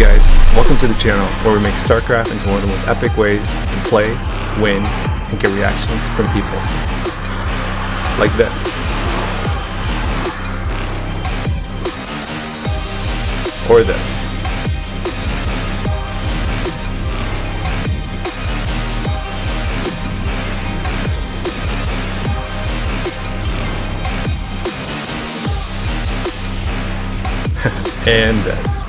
you guys? Welcome to the channel where we make StarCraft into one of the most epic ways to play, win, and get reactions from people. Like this. Or this. And this.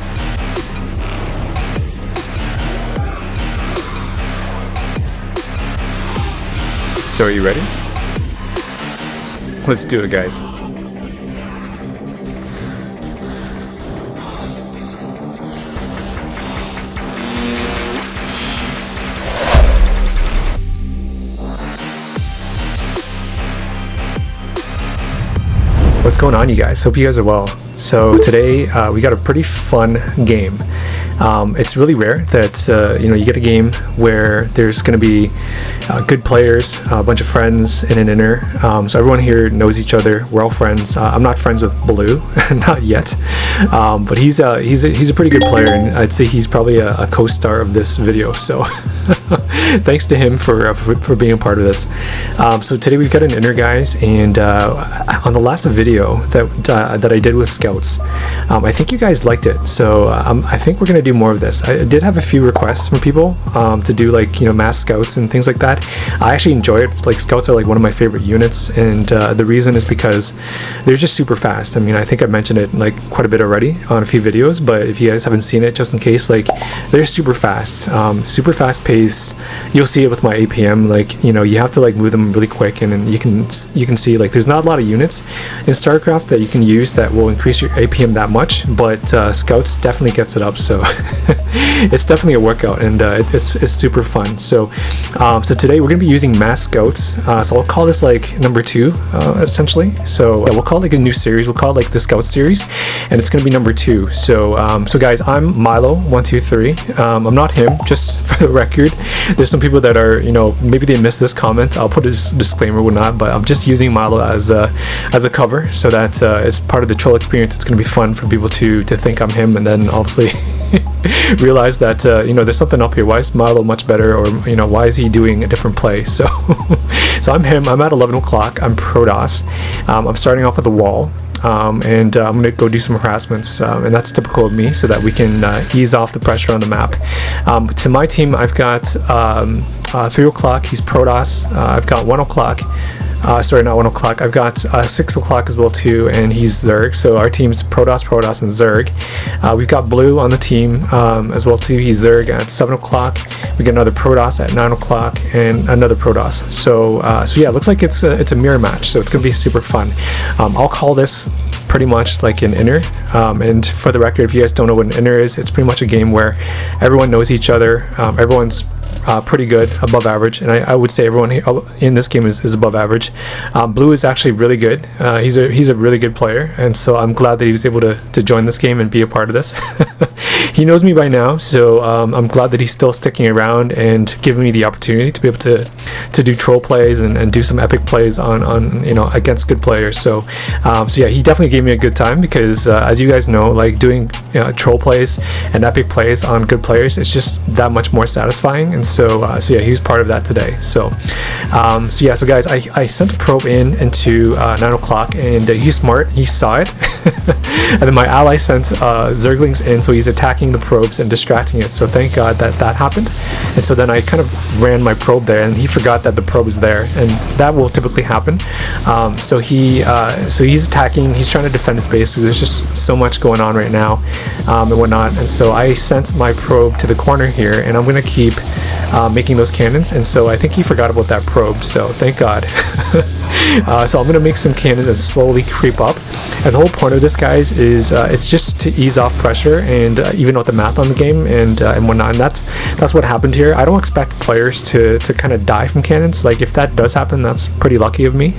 So are you ready? Let's do it, guys. What's going on, you guys? Hope you guys are well. So today we got a pretty fun game. It's really rare that you get a game where there's going to be good players, a bunch of friends in an inner. So everyone here knows each other. We're all friends. I'm not friends with Blue, not yet, but he's a pretty good player, and I'd say he's probably a co-star of this video. So thanks to him for being a part of this. So today we've got an inner, guys, and on the last video that I did with Scouts, I think you guys liked it. So I think we're gonna do more of this. I did have a few requests from people to do mass scouts and things like that. I actually enjoy it. It's like scouts are like one of my favorite units, and the reason is because they're just super fast. I mean, I think I mentioned it like quite a bit already on a few videos, but if you guys haven't seen it, just in case, like they're super fast paced. You'll see it with my APM. You have to move them really quick, and then you can see there's not a lot of units in StarCraft that you can use that will increase your APM that much, but Scouts definitely gets it up. So it's definitely a workout, and it's super fun. So today we're gonna be using mass scouts. So I'll call this number 2 essentially. So we'll call it a new series. We'll call it the Scout series, and it's gonna be number 2. So guys, I'm Milo123. I'm not him, just for the record. There's some people that are maybe they missed this comment. I'll put a disclaimer or not, but I'm just using Milo as a cover, so that it's part of the troll experience. It's gonna be fun for people to think I'm him, and then obviously realize that there's something up here. Why is Milo much better, or why is he doing a different play? So so I'm him. I'm at 11 o'clock. I'm Protoss. I'm starting off with the wall, and I'm gonna go do some harassments, and that's typical of me, so that we can ease off the pressure on the map. To my team, I've got 3 o'clock. He's Protoss. I've got 1 o'clock. Sorry, not 1 o'clock. I've got 6 o'clock as well too, and he's Zerg. So our team's Protoss, and Zerg. We've got Blue on the team as well too. He's Zerg at 7 o'clock. We get another Protoss at 9 o'clock, and another Protoss. So yeah, it looks like it's a mirror match. So it's gonna be super fun. I'll call this pretty much like an inner. And for the record, if you guys don't know what an inner is, it's pretty much a game where everyone knows each other. Everyone's pretty good, above average, and I would say everyone in this game is above average. Blue is actually really good. He's a really good player, and so I'm glad that he was able to join this game and be a part of this. He knows me by now, so I'm glad that he's still sticking around and giving me the opportunity to be able to do troll plays and do some epic plays on against good players. So yeah, he definitely gave me a good time, because as you guys know, doing troll plays and epic plays on good players, it's just that much more satisfying. And so yeah, he was part of that today. So so guys, I sent a probe into 9 o'clock, and he's smart. He saw it, and then my ally sent Zerglings in, so he's attacking the probes and distracting it. So thank God that happened. And so then I kind of ran my probe there, and he forgot that the probe was there, and that will typically happen. So he's attacking. He's trying to defend his base. So there's just so much going on right now, and whatnot. And so I sent my probe to the corner here, and I'm gonna keep making those cannons. And so I think he forgot about that probe, so thank God. So I'm gonna make some cannons and slowly creep up, and the whole point of this, guys, is it's just to ease off pressure and even out the math on the game and whatnot. And that's what happened here. I don't expect players to kind of die from cannons. If that does happen, that's pretty lucky of me.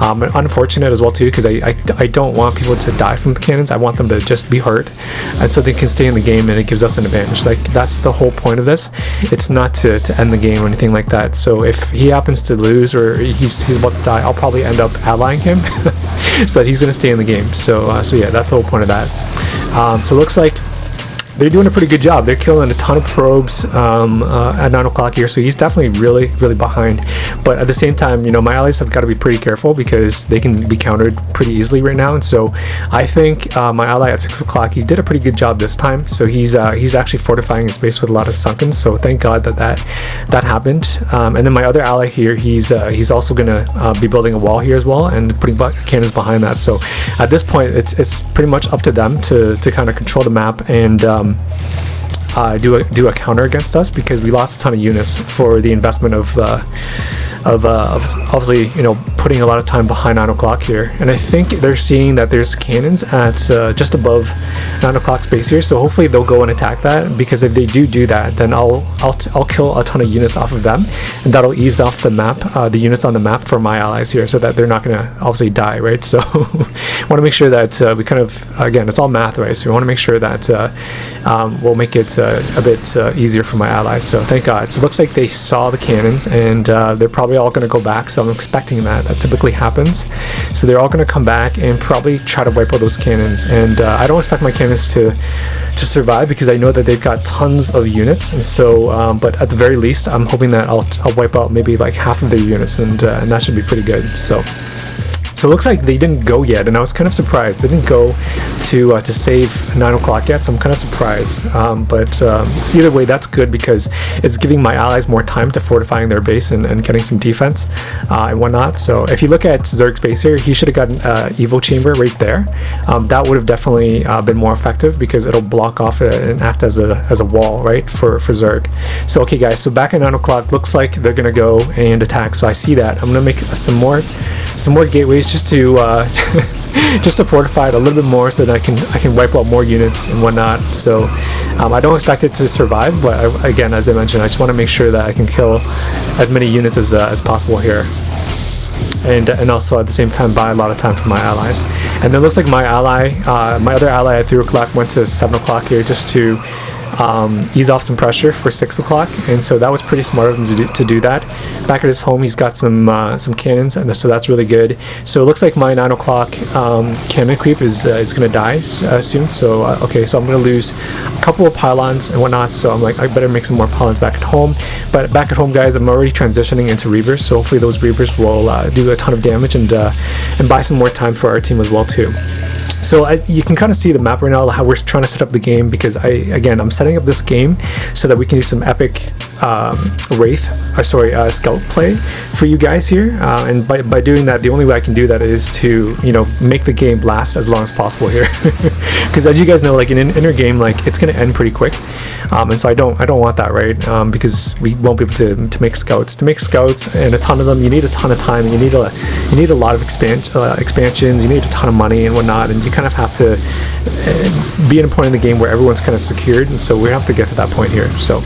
Unfortunate as well too, because I don't want people to die from the cannons. I want them to just be hurt, and so they can stay in the game, and it gives us an advantage. That's the whole point of this. It's not to end the game or anything like that. So if he happens to lose, or he's about to die, I'll probably end up allying him so that he's going to stay in the game. So yeah, that's the whole point of that. So it looks like they're doing a pretty good job. They're killing a ton of probes at 9 o'clock here, so he's definitely really behind. But at the same time, you know, my allies have got to be pretty careful because they can be countered pretty easily right now. And so I think my ally at 6 o'clock, he did a pretty good job this time. So he's actually fortifying his base with a lot of sunken. So thank God that happened. And then my other ally here, he's also gonna be building a wall here as well and putting cannons behind that. So at this point, it's pretty much up to them to kind of control the map and do a counter against us, because we lost a ton of units for the investment of obviously, you know, putting a lot of time behind 9 o'clock here. And I think they're seeing that there's cannons at just above 9 o'clock's base here, so hopefully they'll go and attack that, because if they do that, then I'll kill a ton of units off of them, and that'll ease off the map, the units on the map for my allies here, so that they're not gonna obviously die, right? So want to make sure that we kind of, again, it's all math, right? So we want to make sure that we'll make it a bit easier for my allies. So thank God. So it looks like they saw the cannons, and they're probably all going to go back, so I'm expecting that typically happens. So they're all going to come back and probably try to wipe out those cannons, and I don't expect my cannons to survive, because I know that they've got tons of units. And so but at the very least, I'm hoping that I'll wipe out maybe like half of their units, and that should be pretty good. So it looks like they didn't go yet, and I was kind of surprised. They didn't go to save 9 o'clock yet, so I'm kind of surprised. But either way, that's good, because it's giving my allies more time to fortifying their base and getting some defense and whatnot. So if you look at Zerg's base here, he should have gotten an Evo chamber right there. That would have definitely been more effective, because it'll block off and act as a wall, right, for Zerg. So okay, guys, so back at 9 o'clock, looks like they're gonna go and attack. So I see that. I'm gonna make some more gateways just to just to fortify it a little bit more, so that I can wipe out more units and whatnot. So I don't expect it to survive, but again, as I mentioned, I just want to make sure that I can kill as many units as possible here, and also at the same time buy a lot of time for my allies. And it looks like my other ally at 3 o'clock went to 7 o'clock here just to ease off some pressure for 6 o'clock, and so that was pretty smart of him to do that. Back at his home, he's got some cannons, and so that's really good. So it looks like my 9 o'clock cannon creep is gonna die soon. So okay, so I'm gonna lose a couple of pylons and whatnot, so I'm like, I better make some more pylons back at home. But back at home, guys, I'm already transitioning into Reavers, so hopefully those Reavers will do a ton of damage and buy some more time for our team as well too. So you can kind of see the map right now, how we're trying to set up the game, because I'm setting up this game so that we can do some epic scout play for you guys here, and by doing that, the only way I can do that is to, you know, make the game last as long as possible here, because as you guys know, like in an inner game, like it's going to end pretty quick, and so I don't want that, right? Because we won't be able to make scouts. To make scouts, and a ton of them, you need a ton of time, and you need a lot of expansions, you need a ton of money and whatnot, and you kind of have to be at a point in the game where everyone's kind of secured, and so we have to get to that point here. So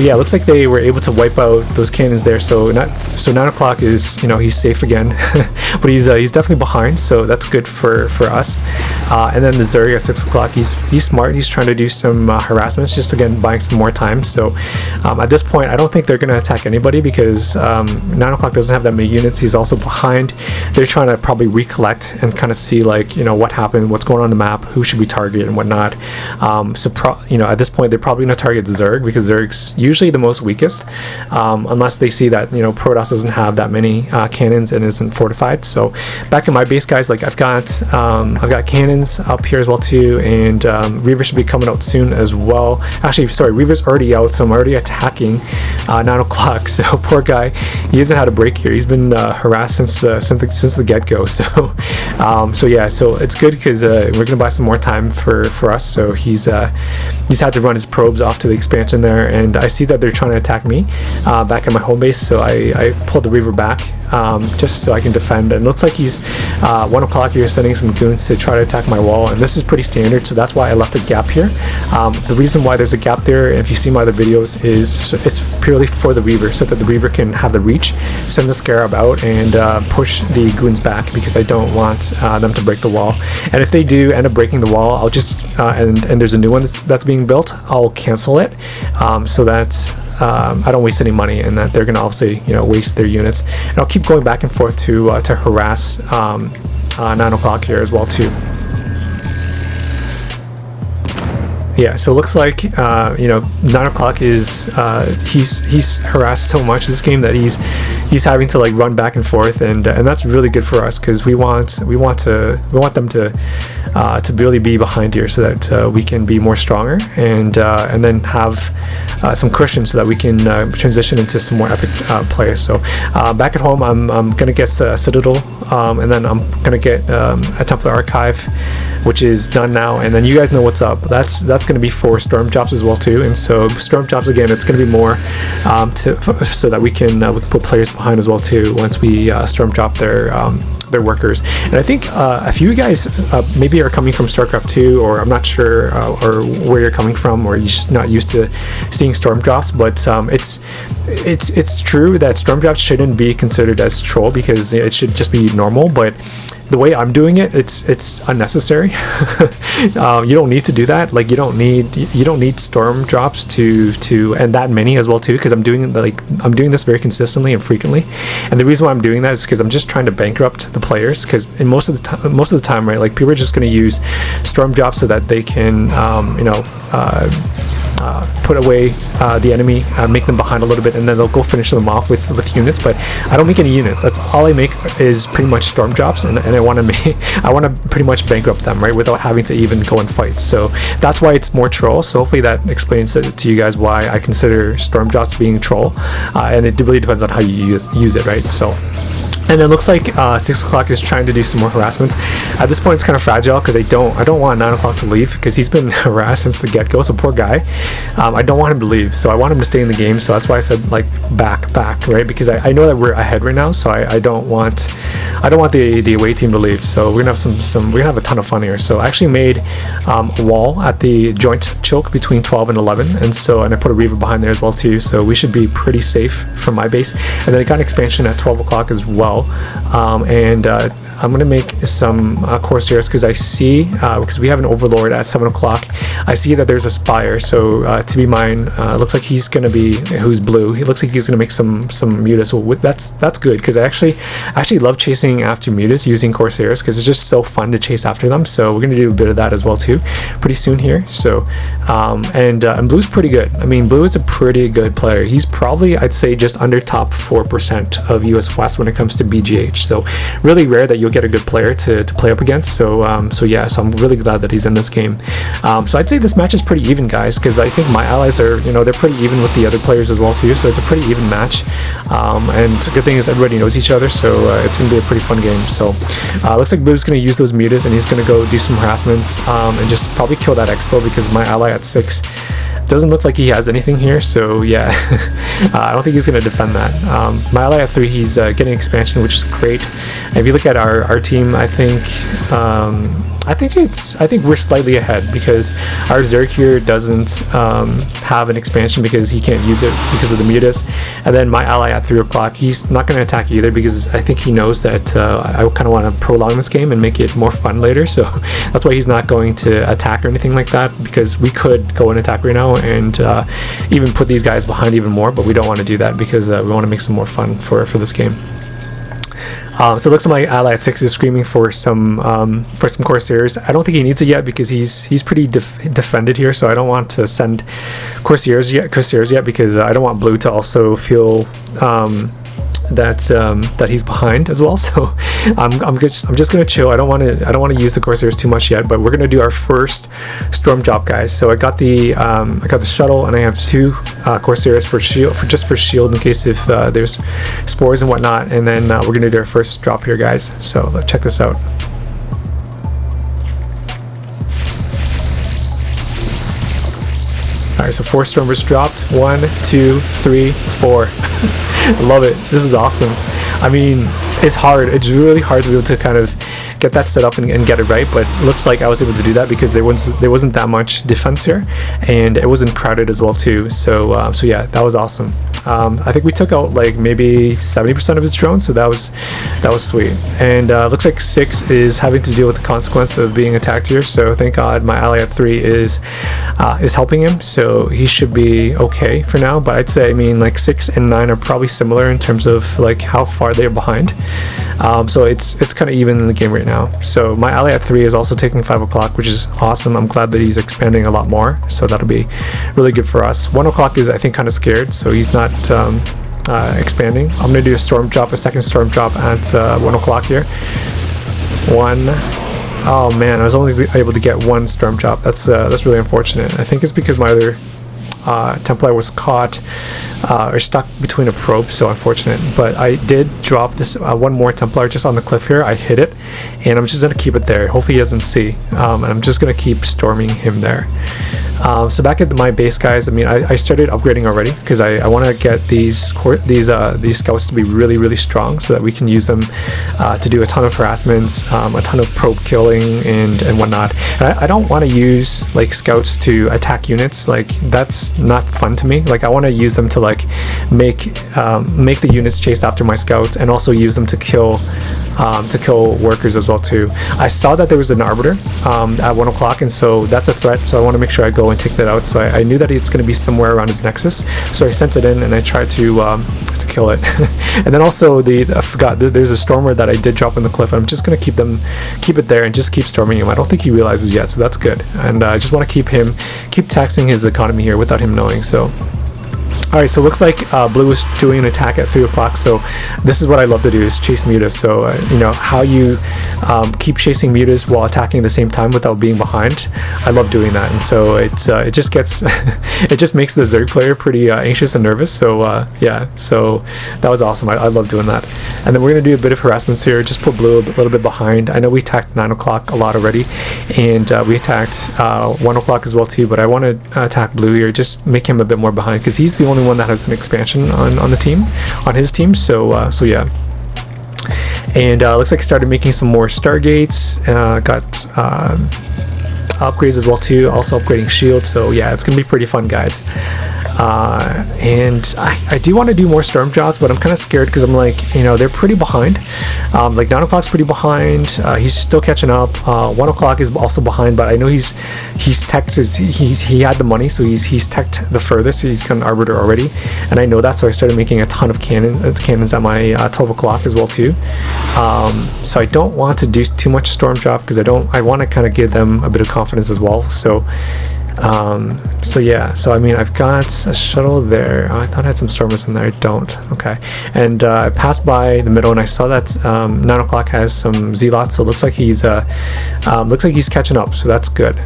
yeah, it looks like they were able to wipe out those cannons there. So 9 o'clock is, you know, he's safe again, but he's definitely behind. So that's good for us. And then the Zerg at 6 o'clock, he's smart. He's trying to do some harassments, just again buying some more time. So at this point, I don't think they're going to attack anybody, because 9 o'clock doesn't have that many units. He's also behind. They're trying to probably recollect and kind of see, like, you know, what happened, what's going on the map, who should we target and whatnot. You know, at this point, they're probably going to target the Zerg, because Zerg's usually the most weakest, unless they see that, you know, Protoss doesn't have that many cannons and isn't fortified. So back in my base, guys, like I've got cannons up here as well too, and Reaver should be coming out soon as well. Actually, sorry, Reaver's already out, so I'm already attacking 9 o'clock. So poor guy, he hasn't had a break here. He's been harassed since the get-go. So yeah, so it's good, because we're gonna buy some more time for us. So he's had to run his probes off to the expansion there, and I see that they're trying to attack me back at my home base, so I pulled the Reaver back just so I can defend. And it looks like he's 1 o'clock here sending some goons to try to attack my wall, and this is pretty standard, so that's why I left a gap here. The reason why there's a gap there, if you see my other videos, is it's purely for the Reaver, so that the Reaver can have the reach, send the Scarab out, and push the goons back, because I don't want them to break the wall. And if they do end up breaking the wall, I'll just and there's a new one that's being built, I'll cancel it, so that I don't waste any money, and that they're going to obviously, you know, waste their units. And I'll keep going back and forth to harass 9 o'clock here as well too. yeah, so it looks like you know, 9 o'clock is he's harassed so much this game that he's having to like run back and forth, and that's really good for us because we want them to really be behind here so that we can be more stronger and then have some cushion so that we can transition into some more epic plays. So back at home, I'm gonna get Citadel, and then I'm gonna get a Templar Archive, which is done now, and then you guys know what's up. That's going to be for storm drops as well too, and so storm drops again, it's going to be more so that we can put players behind as well too once we storm drop their workers. And I think if you guys maybe are coming from StarCraft 2, or I'm not sure or where you're coming from, or you're just not used to seeing storm drops, but it's true that storm drops shouldn't be considered as troll because it should just be normal, but the way I'm doing it, it's unnecessary. You don't need to do that. Like you don't need storm drops to and that many as well too, because I'm doing this very consistently and frequently. And the reason why I'm doing that is because I'm just trying to bankrupt the players, because in most of the time, right, like people are just going to use storm drops so that they can put away the enemy, make them behind a little bit, and then they'll go finish them off with units. But I don't make any units. That's all I make is pretty much storm drops, and I want to pretty much bankrupt them, right, without having to even go and fight. So that's why it's more troll. So hopefully that explains to you guys why I consider storm drops being troll, and it really depends on how you use it, right? So. And it looks like 6 o'clock is trying to do some more harassment. At this point, it's kind of fragile because I don't want 9 o'clock to leave because he's been harassed since the get-go. So poor guy. I don't want him to leave. So I want him to stay in the game. So that's why I said like back, right? Because I know that we're ahead right now. So I don't want the away team to leave. So we're gonna have a ton of fun here. So I actually made a wall at the joint choke between 12 and 11, and I put a Reaver behind there as well too. So we should be pretty safe from my base. And then I got an expansion at 12 o'clock as well. I'm gonna make some Corsairs because I see because we have an Overlord at 7 o'clock. I see that there's a Spire, so to be mine, looks like he's gonna be who's blue. He looks like he's gonna make some Mutas. So that's good because I actually love chasing after Mutas using Corsairs because it's just so fun to chase after them. So we're gonna do a bit of that as well too, pretty soon here. So and blue's pretty good. I mean, blue is a pretty good player. He's probably, I'd say, just under top 4% of US West when it comes to BGH. So really rare that you'll get a good player to play up against. So so I'm really glad that he's in this game. So I'd say this match is pretty even, guys, because I think my allies are, they're pretty even with the other players as well too. So it's a pretty even match. And the good thing is everybody knows each other, so it's gonna be a pretty fun game. So looks like Blue's gonna use those Mutas and he's gonna go do some harassments and just probably kill that Expo because my ally at 6 doesn't look like he has anything here. So yeah, I don't think he's going to defend that. My ally at 3, he's getting expansion, which is great. And if you look at our team, I think we're slightly ahead because our Zerg here doesn't have an expansion because he can't use it because of the Mutas. And then my ally at 3 o'clock, he's not going to attack either because I think he knows that I kind of want to prolong this game and make it more fun later. So that's why he's not going to attack or anything like that, because we could go and attack right now and even put these guys behind even more, but we don't want to do that because we want to make some more fun for this game. So it looks like my ally at 6 is screaming for some Corsairs. I don't think he needs it yet because he's pretty defended here, so I don't want to send Corsairs yet because I don't want Blue to also feel that he's behind as well. So I'm just gonna chill. I don't want to use the Corsairs too much yet, but we're gonna do our first storm drop, guys. So I got the shuttle, and I have 2 Corsairs for shield in case if there's spores and whatnot. And then we're gonna do our first drop here, guys. So let's check this out. Alright, so 4 stormers dropped. 1, 2, 3, 4. Love it. This is awesome. I mean, it's hard. It's really hard to be able to kind of get that set up and get it right, but it looks like I was able to do that because there wasn't that much defense here, and it wasn't crowded as well too. So yeah, that was awesome. I think we took out like maybe 70% of his drones, so that was sweet. And looks like 6 is having to deal with the consequence of being attacked here. So thank God my ally at 3 is helping him, so he should be okay for now. But I'd say, I mean, like 6 and 9 are probably similar in terms of like how far they're behind. So it's kind of even in the game right now. So my ally at 3 is also taking 5 o'clock, which is awesome. I'm glad that he's expanding a lot more, so that'll be really good for us. 1 o'clock is, I think, kind of scared, so he's not expanding. I'm gonna do a storm drop, a second storm drop at 1 o'clock here. Oh man, I was only able to get 1 storm drop. That's really unfortunate. I think it's because my other Templar was caught or stuck between a probe, so unfortunate. But I did drop this 1 more Templar just on the cliff here. I hit it, and I'm just gonna keep it there. Hopefully he doesn't see, and I'm just gonna keep storming him there. So back at my base, guys, I mean, I started upgrading already because I want to get these scouts to be really strong so that we can use them to do a ton of harassments, a ton of probe killing and whatnot. And I don't want to use like scouts to attack units. Like, that's not fun to me. Like, I want to use them to like make the units chase after my scouts, and also use them to kill workers as well too. I saw that there was an Arbiter at 1 o'clock, and so that's a threat, so I want to make sure I go and take that out. So I knew that it's going to be somewhere around his nexus, so I sent it in and I tried to kill it. And then also I forgot there's a stormer that I did drop in the cliff. I'm just going to keep it there and just keep storming him. I don't think he realizes yet, so that's good. And I just want to keep taxing his economy here without him knowing. So alright, so it looks like blue is doing an attack at 3 o'clock, so this is what I love to do, is chase mutas. So you know how you keep chasing mutas while attacking at the same time without being behind. I love doing that, and so it just gets it just makes the Zerg player pretty anxious and nervous. So yeah, so that was awesome. I love doing that. And then we're going to do a bit of harassments here, just put blue a little bit behind. I know we attacked 9 o'clock a lot already, and we attacked 1 o'clock as well too, but I want to attack blue here, just make him a bit more behind, because he's the only one that has an expansion on the team, on his team. So so yeah. And looks like I started making some more Stargates, got upgrades as well too, also upgrading shield. So yeah, it's gonna be pretty fun, guys. And I do want to do more storm drops, but I'm kind of scared because I'm like, you know, they're pretty behind. Like 9 o'clock's pretty behind. He's still catching up. 1 o'clock is also behind, but I know he's teched. He had the money, so he's teched the furthest. So he's got an Arbiter already, and I know that. So I started making a ton of cannons at my 12 o'clock as well too. So I don't want to do too much storm drop because I want to kind of give them a bit of confidence as well. So so yeah, so I mean, I've got a shuttle there. I thought I had some stormers in there. I don't. Okay. And I passed by the middle and I saw that 9 o'clock has some zealots, so it looks like he's catching up, so that's good.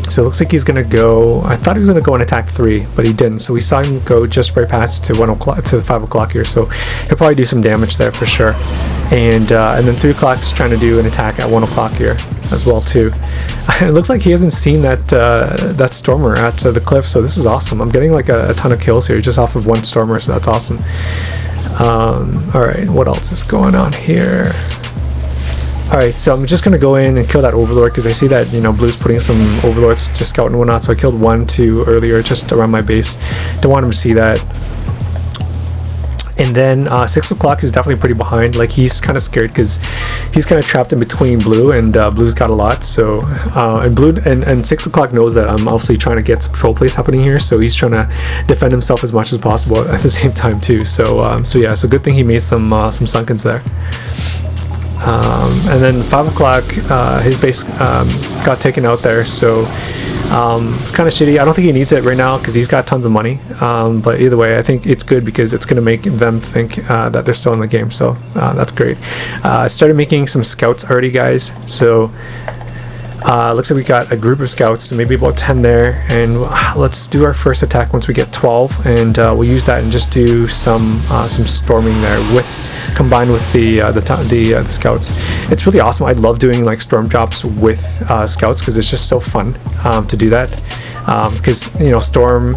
So it looks like he's gonna go. I thought he was gonna go and attack 3, but he didn't. So we saw him go just right past to 1 o'clock to 5 o'clock here. So he'll probably do some damage there for sure. And then 3 o'clock's trying to do an attack at 1 o'clock here as well too. It looks like he hasn't seen that stormer at the cliff. So this is awesome. I'm getting like a ton of kills here just off of 1 stormer. So that's awesome. All right, what else is going on here? Alright, so I'm just going to go in and kill that Overlord because I see that, you know, blue's putting some Overlords to scout and whatnot, so I killed 1, 2 earlier just around my base. Don't want him to see that. And then 6 o'clock is definitely pretty behind. Like, he's kind of scared because he's kind of trapped in between blue, and blue's got a lot. So and blue and 6 o'clock knows that I'm obviously trying to get some troll plays happening here, so he's trying to defend himself as much as possible at the same time too. So so yeah, so good thing he made some sunkens there. And then 5 o'clock, his base got taken out there, so it's kind of shitty. I don't think he needs it right now because he's got tons of money, but either way I think it's good because it's going to make them think that they're still in the game, so that's great. I started making some scouts already, guys, so looks like we got a group of scouts, so maybe about 10 there, and let's do our first attack once we get 12, and we'll use that and just do some storming there combined with the scouts. It's really awesome. I love doing like storm drops with scouts because it's just so fun to do that, because you know, storm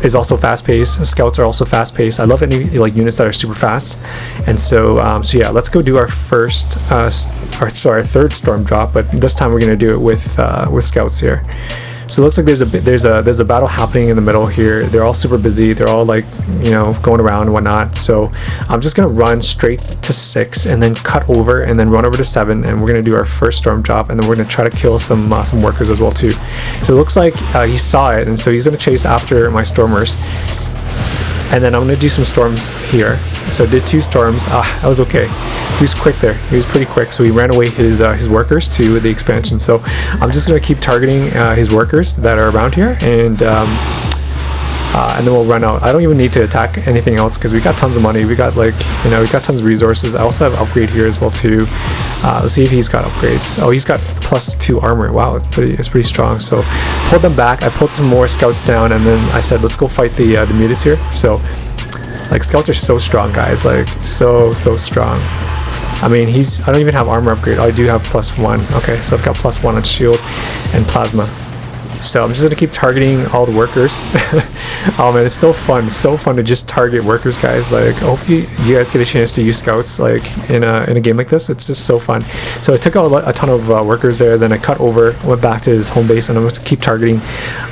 is also fast-paced, scouts are also fast-paced. I love any like units that are super fast, and so so yeah, let's go do our first our third storm drop, but this time we're going to do it with scouts here. So it looks like there's a battle happening in the middle here. They're all super busy. They're all like, you know, going around and whatnot. So I'm just gonna run straight to 6 and then cut over and then run over to 7, and we're gonna do our first storm drop, and then we're gonna try to kill some workers as well too. So it looks like he saw it, and so he's gonna chase after my stormers. And then I'm gonna do some storms here. So did 2 storms. That was okay. He was quick there. He was pretty quick. So he ran away his workers to the expansion. So I'm just gonna keep targeting his workers that are around here, and then we'll run out. I don't even need to attack anything else because we got tons of money. We got like, you know, we got tons of resources. I also have upgrade here as well too. Let's see if he's got upgrades. Oh, he's got +2 armor. Wow, it's pretty strong. So pulled them back. I pulled some more scouts down, and then I said, let's go fight the mutas here. So like scouts are so strong, guys. Like so strong. I mean, I don't even have armor upgrade. Oh, I do have +1. Okay, so I've got +1 on shield and plasma. So I'm just gonna keep targeting all the workers. Oh man, it's so fun to just target workers, guys. Like, hopefully you guys get a chance to use scouts like in a game like this. It's just so fun. So I took out a ton of workers there, then I cut over, went back to his home base, and I'm going to keep targeting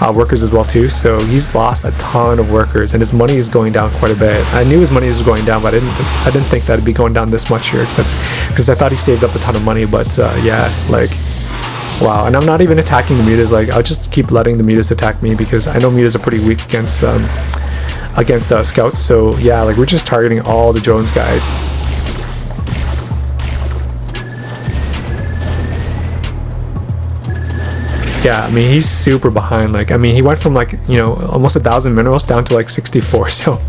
workers as well too. So he's lost a ton of workers, and his money is going down quite a bit. I knew his money was going down, but I didn't think that it'd be going down this much here, because I thought he saved up a ton of money. But yeah, like, wow. And I'm not even attacking the mutas. Like, I'll just keep letting the mutas attack me because I know mutas are pretty weak against scouts. So yeah, like, we're just targeting all the drones, guys. Yeah, I mean, he's super behind. Like, I mean, he went from like, you know, almost 1,000 minerals down to like 64. So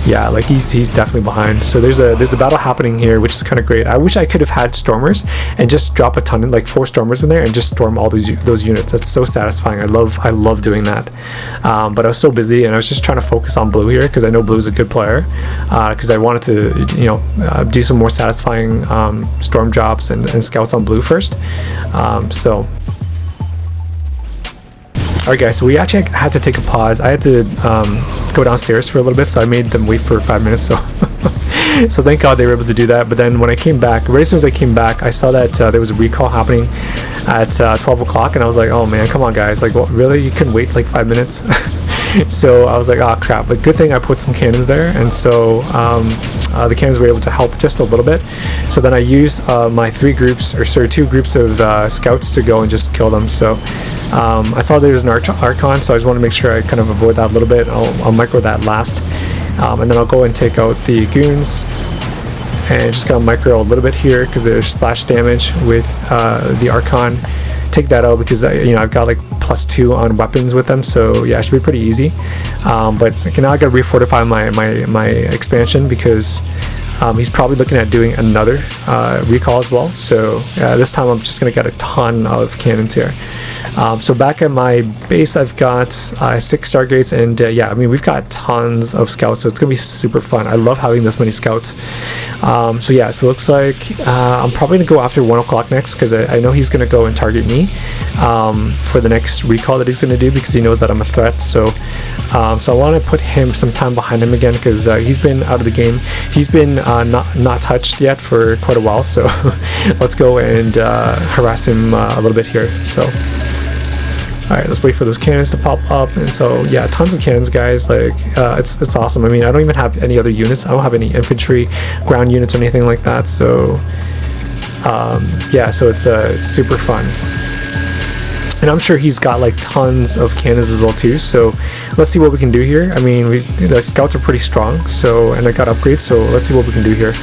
yeah, like he's definitely behind. So there's a battle happening here, which is kind of great. I wish I could have had stormers and just drop a ton, like 4 stormers in there and just storm all those units. That's so satisfying. I love doing that. But I was so busy, and I was just trying to focus on blue here because I know blue's a good player. Because I wanted to, you know, do some more satisfying storm jobs and scouts on blue first. So. Alright guys, so we actually had to take a pause. I had to go downstairs for a little bit, so I made them wait for 5 minutes. So so thank God they were able to do that. But then when I came back, right as soon as I came back, I saw that there was a recall happening at 12 o'clock, and I was like, oh man, come on guys, like, what, really? You couldn't wait like 5 minutes? So I was like, oh crap. But good thing I put some cannons there, and so the cannons were able to help just a little bit. So then I used my 2 groups of scouts to go and just kill them. So I saw there was an Archon, so I just want to make sure I kind of avoid that a little bit. I'll micro that last, and then I'll go and take out the goons, and just gonna micro a little bit here because there's splash damage with the Archon. Take that out because you know, I've got like +2 on weapons with them, so yeah, it should be pretty easy. But now I gotta refortify my expansion because he's probably looking at doing another recall as well. So this time I'm just gonna get a ton of cannons here. So back at my base, I've got 6 Stargates, and yeah, I mean, we've got tons of scouts, so it's gonna be super fun. I love having this many scouts. So yeah, so it looks like I'm probably gonna go after 1 o'clock next because I know he's gonna go and target me for the next recall that he's gonna do because he knows that I'm a threat. So so I want to put him some time behind him again because he's been out of the game. He's been not touched yet for quite a while. So let's go and harass him a little bit here. So. Alright, let's wait for those cannons to pop up. And so yeah, tons of cannons, guys. Like it's awesome. I mean, I don't even have any other units. I don't have any infantry, ground units, or anything like that. So yeah, so it's super fun. And I'm sure he's got like tons of cannons as well too. So let's see what we can do here. I mean, the scouts are pretty strong. So, and I got upgrades. So let's see what we can do here.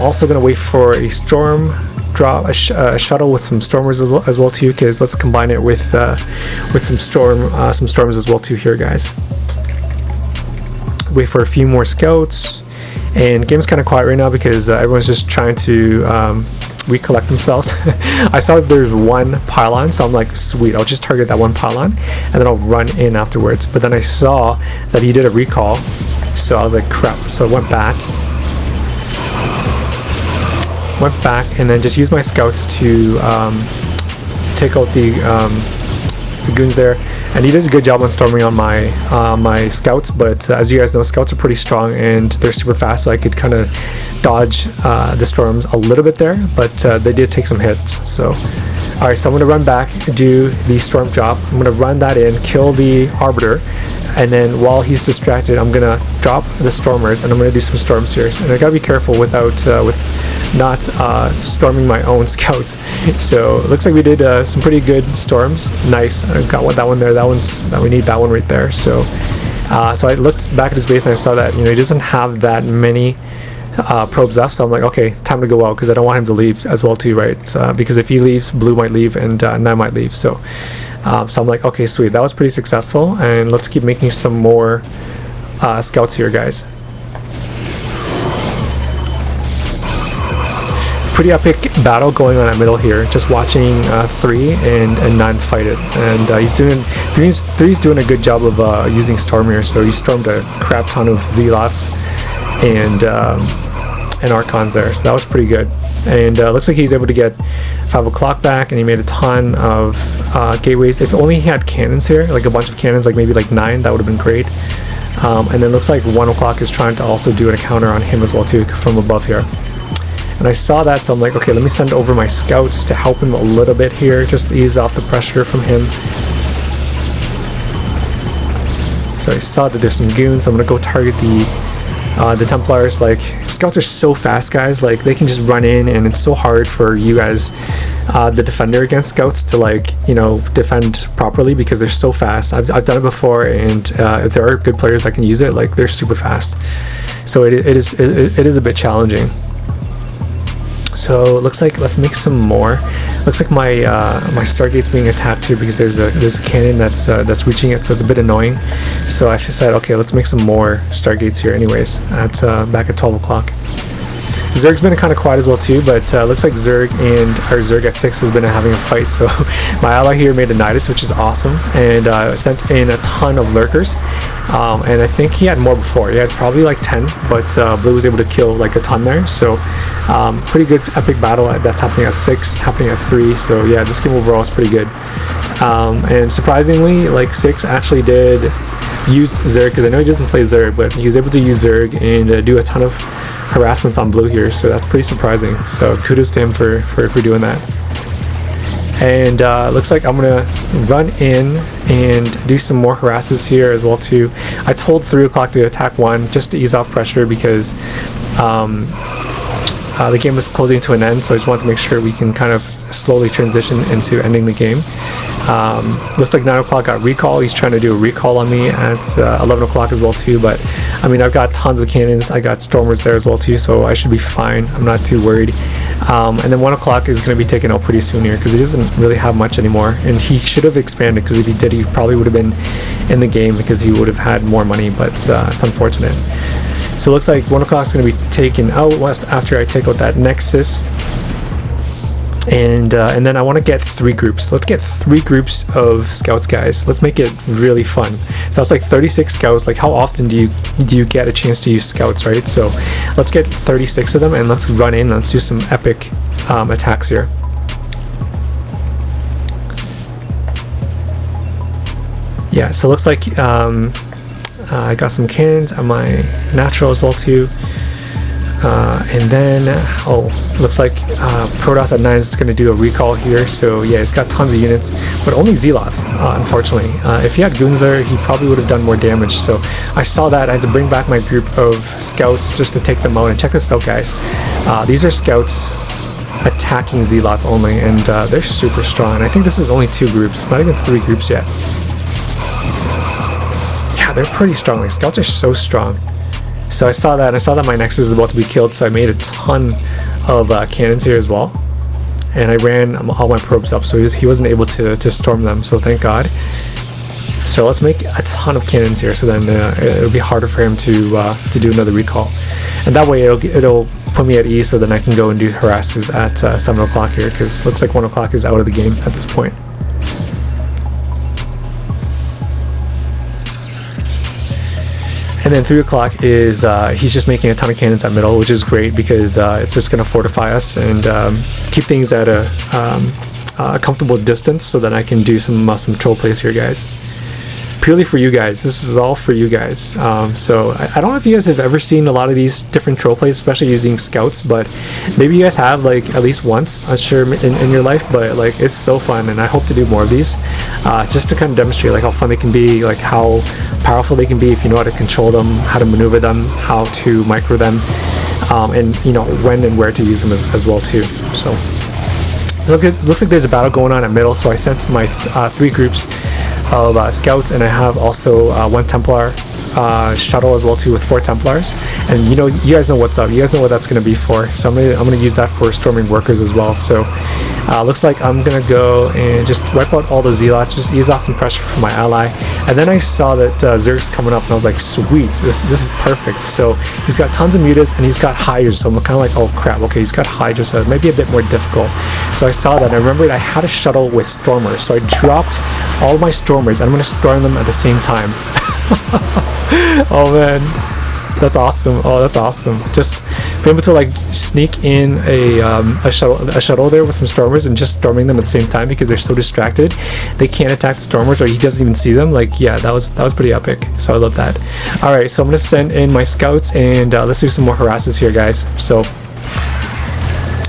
Also gonna wait for a storm drop, a shuttle with some stormers as well too, because let's combine it with some storms as well too here, guys. Wait for a few more scouts, and game's kind of quiet right now because everyone's just trying to recollect themselves. I saw that there's 1 pylon, so I'm like, sweet, I'll just target that 1 pylon and then I'll run in afterwards. But then I saw that he did a recall, so I was like, crap. So I went back and then just use my scouts to take out the goons there, and he does a good job on storming on my scouts. But as you guys know, scouts are pretty strong and they're super fast, so I could kind of dodge the storms a little bit there, but they did take some hits. So alright, so I'm gonna run back, do the storm drop. I'm gonna run that in, kill the Arbiter, and then while he's distracted, I'm gonna drop the stormers and I'm gonna do some storms here. And I gotta be careful with not storming my own scouts. So it looks like we did some pretty good storms. Nice. I got that one there. We need that one right there. So So I looked back at his base and I saw that, you know, he doesn't have that many probes left, so I'm like, okay, time to go out, because I don't want him to leave as well too, right? Because if he leaves, blue might leave and I might leave. So I'm like, okay, sweet, that was pretty successful, and let's keep making some more scouts here, guys. Pretty epic battle going on at middle here. Just watching 3 and 9 fight it, and he's doing three's doing a good job of using storm here. So he stormed a crap ton of zealots and archons there, so that was pretty good. And looks like he's able to get 5 o'clock back, and he made a ton of gateways. If only he had cannons here, like a bunch of cannons, like maybe like 9, that would have been great. And then looks like 1 o'clock is trying to also do an counter on him as well too from above here. And I saw that, so I'm like, okay, let me send over my scouts to help him a little bit here, just to ease off the pressure from him. So I saw that there's some goons, so I'm gonna go target the Templars. Like, scouts are so fast, guys, like they can just run in, and it's so hard for you as the defender against scouts to, like, you know, defend properly, because they're so fast. I've done it before, and if there are good players that can use it, like, they're super fast. So it is a bit challenging. So it looks like, let's make some more. Looks like my my Stargate's being attacked here, because there's a cannon that's reaching it, so it's a bit annoying. So I decided, okay, let's make some more Stargates here anyways at back at 12 o'clock. Zerg's been kind of quiet as well too, but looks like Zerg at 6 has been having a fight. So my ally here made a Nidus, which is awesome, and sent in a ton of lurkers. And I think he had more before. He had probably like 10, but Blue was able to kill like a ton there. So pretty good epic battle that's happening at 6, happening at 3. So yeah, this game overall is pretty good. And surprisingly, like 6 actually did use Zerg, because I know he doesn't play Zerg, but he was able to use Zerg and do a ton of harassments on blue here, so that's pretty surprising. So kudos to him for doing that. And looks like I'm gonna run in and do some more harasses here as well too. I told 3 o'clock to attack 1 just to ease off pressure, because the game was closing to an end, so I just wanted to make sure we can kind of slowly transition into ending the game. Looks like 9 o'clock got recall. He's trying to do a recall on me at 11 o'clock as well too, but I mean, I've got tons of cannons, I got stormers there as well too, so I should be fine. I'm not too worried. And then 1 o'clock is going to be taken out pretty soon here, because he doesn't really have much anymore, and he should have expanded, because if he did, he probably would have been in the game, because he would have had more money, but it's unfortunate. So it looks like 1 o'clock is going to be taken out after I take out that Nexus. And then I want to get 3 groups. Let's get 3 groups of scouts, guys. Let's make it really fun. So that's like 36 scouts. Like, how often do you get a chance to use scouts, right? So let's get 36 of them, and let's run in. Let's do some epic attacks here. Yeah, so it looks like I got some cannons on my natural as well too. And then, looks like Protoss at 9 is going to do a recall here. So yeah, it's got tons of units, but only Zealots, unfortunately. If he had goons there, he probably would have done more damage. So I saw that. I had to bring back my group of scouts just to take them out. And check this out, guys. These are scouts attacking Zealots only, and they're super strong. And I think this is only 2 groups, not even 3 groups yet. Yeah, they're pretty strong. Like, scouts are so strong. So I saw that, and I saw that my Nexus is about to be killed, so I made a ton of cannons here as well. And I ran all my probes up, so he wasn't able to storm them, so thank God. So let's make a ton of cannons here, so then it'll be harder for him to do another recall. And that way it'll put me at ease, so then I can go and do harasses at 7 o'clock here, because it looks like 1 o'clock is out of the game at this point. And then 3 o'clock is, he's just making a ton of cannons at middle, which is great, because it's just going to fortify us and keep things at a comfortable distance, so that I can do some troll plays here, guys. Purely for you guys. This is all for you guys. So I don't know if you guys have ever seen a lot of these different troll plays, especially using scouts, but maybe you guys have, like, at least once, I'm sure, in your life. But like, it's so fun, and I hope to do more of these, just to kind of demonstrate like how fun they can be, like how powerful they can be if you know how to control them, how to maneuver them, how to micro them, and you know when and where to use them as well too. So it looks like there's a battle going on at middle, so I sent my 3 groups of scouts, and I have also 1 Templar shuttle as well too with 4 Templars, and you guys know what's up. You guys know what that's going to be for. So I'm gonna use that for storming workers as well. So looks like I'm gonna go and just wipe out all those zealots, just ease off some pressure from my ally. And then I saw that Zerg's coming up, and I was like, sweet, this is perfect. So he's got tons of mutas and he's got Hydras, so I'm kind of like, oh crap, okay, he's got Hydras, so it may be a bit more difficult. So I saw that, and I remembered I had a shuttle with stormers, so I dropped all my stormers and I'm gonna storm them at the same time. Oh man, that's awesome. Oh, that's awesome. Just being able to like sneak in a shuttle there with some stormers and just storming them at the same time because they're so distracted they can't attack the stormers, or he doesn't even see them. Like, yeah, that was pretty epic. So I love that. All right, so I'm gonna send in my scouts and let's do some more harasses here, guys. So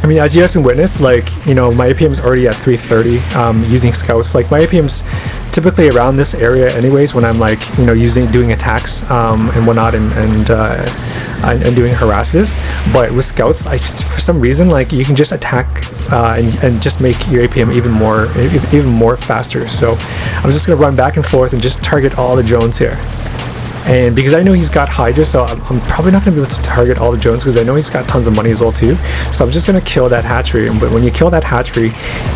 I mean, as you guys can witness, like, my APM is already at 330 using scouts. Like, my APM's typically around this area anyways when I'm like, doing attacks and whatnot and doing harasses. But with scouts, for some reason, like, you can just attack and just make your APM even more faster. So I'm just gonna run back and forth and just target all the drones here. And because I know he's got Hydra, so I'm probably not going to be able to target all the drones because I know he's got tons of money as well too. So I'm just going to kill that hatchery. But when you kill that hatchery,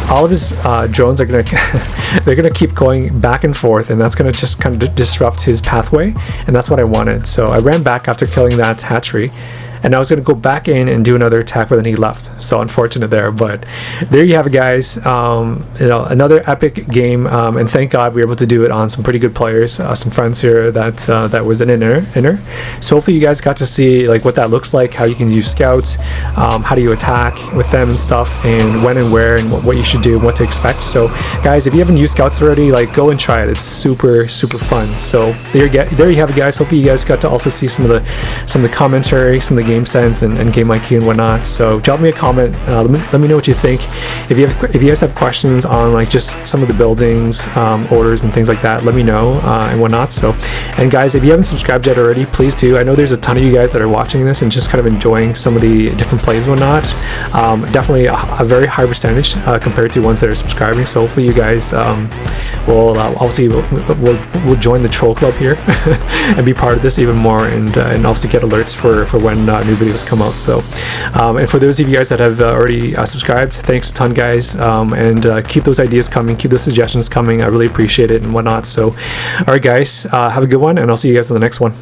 all of his drones are going to they're going to keep going back and forth, and that's going to just kind of disrupt his pathway. And that's what I wanted. So I ran back after killing that hatchery. And I was going to go back in and do another attack, but then he left. So unfortunate there. But there you have it, guys. Another epic game. And thank God we were able to do it on some pretty good players. Some friends here that was an inner. So hopefully you guys got to see like what that looks like, how you can use scouts, how do you attack with them and stuff, and when and where, and what you should do and what to expect. So guys, if you haven't used scouts already, like, go and try it. It's super fun. So there you have it, guys. Hopefully you guys got to also see some of the commentary, some of the game sense and game IQ and whatnot. So drop me a comment, let me know what you think. If you guys have questions on like just some of the buildings, orders and things like that, let me know and whatnot. So, and guys, if you haven't subscribed yet already, please do. I know there's a ton of you guys that are watching this and just kind of enjoying some of the different plays and whatnot. Definitely a very high percentage compared to ones that are subscribing. So hopefully you guys will obviously we'll join the troll club here and be part of this even more, and obviously get alerts for when new videos come out. So and for those of you guys that have already subscribed, thanks a ton, guys, and keep those ideas coming, keep those suggestions coming. I really appreciate it and whatnot. So all right, guys, have a good one, and I'll see you guys in the next one.